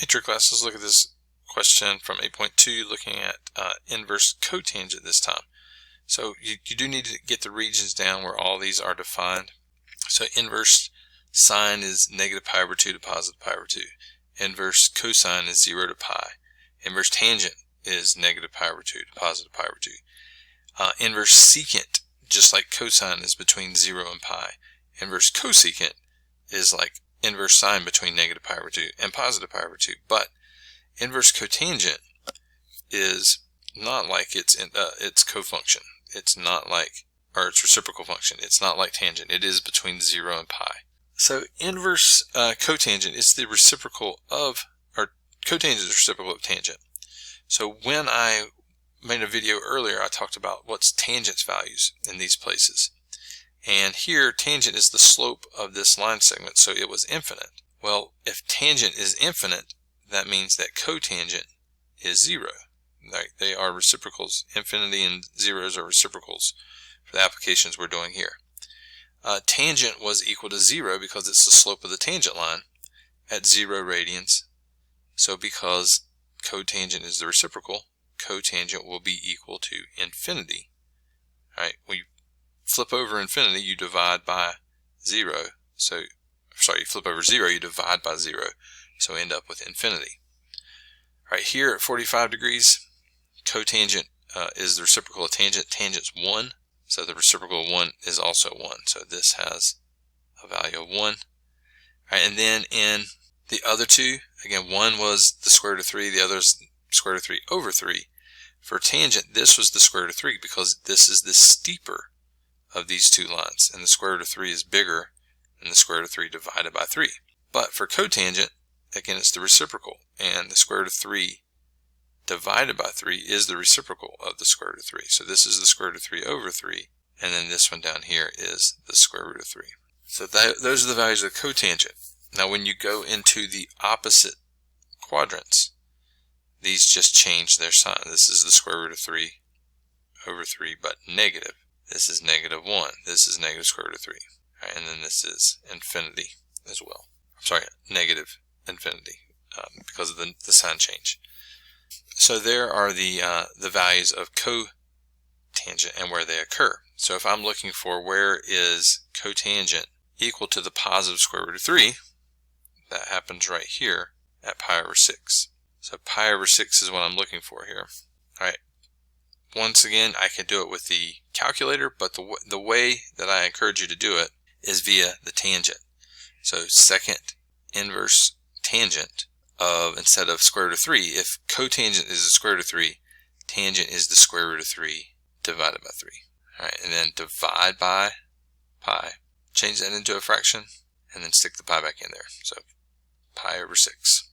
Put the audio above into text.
Hey, Trick Class, let's look at this question from 8.2, looking at inverse cotangent this time. So you do need to get the regions down where all these are defined. So inverse sine is negative pi over 2 to positive pi over 2. Inverse cosine is 0 to pi. Inverse tangent is negative pi over 2 to positive pi over 2. Inverse secant, just like cosine, is between 0 and pi. Inverse cosecant is like inverse sine between negative pi over 2 and positive pi over 2. But inverse cotangent is not like its cofunction. It's not like, or its reciprocal function. It's not like tangent. It is between 0 and pi. So inverse cotangent is the reciprocal of, or cotangent is reciprocal of tangent. So when I made a video earlier, I talked about what's tangent's values in these places. And here, tangent is the slope of this line segment, so it was infinite. Well, if tangent is infinite, that means that cotangent is 0. They are reciprocals. Infinity and zeros are reciprocals for the applications we're doing here. Tangent was equal to 0 because it's the slope of the tangent line at 0 radians. So because cotangent is the reciprocal, cotangent will be equal to infinity. All right, we flip over infinity, you divide by 0. So, sorry, you flip over 0, you divide by 0. So we end up with infinity. Right here at 45 degrees, cotangent is the reciprocal of tangent. Tangent's 1, so the reciprocal of 1 is also 1. So this has a value of 1. Right, and then in the other two, again, one was the square root of 3, the other is square root of 3 over 3. For tangent, this was the square root of 3 because this is the steeper of these two lines, and the square root of 3 is bigger than the square root of 3 divided by 3. But for cotangent, again, it's the reciprocal, and the square root of 3 divided by 3 is the reciprocal of the square root of 3. So this is the square root of 3 over 3, and then this one down here is the square root of 3. So those are the values of cotangent. Now when you go into the opposite quadrants, these just change their sign. This is the square root of 3 over 3, but negative. This is negative 1. This is negative square root of 3. All right, and then this is infinity as well. I'm sorry, negative infinity because of the sign change. So there are the values of cotangent and where they occur. So if I'm looking for where is cotangent equal to the positive square root of 3, that happens right here at pi over 6. So pi over 6 is what I'm looking for here. All right. Once again, I can do it with the calculator, but the way that I encourage you to do it is via the tangent. So second inverse tangent of, instead of square root of 3, if cotangent is the square root of 3, tangent is the square root of 3 divided by 3. All right, and then divide by pi. Change that into a fraction, and then stick the pi back in there. So pi over 6.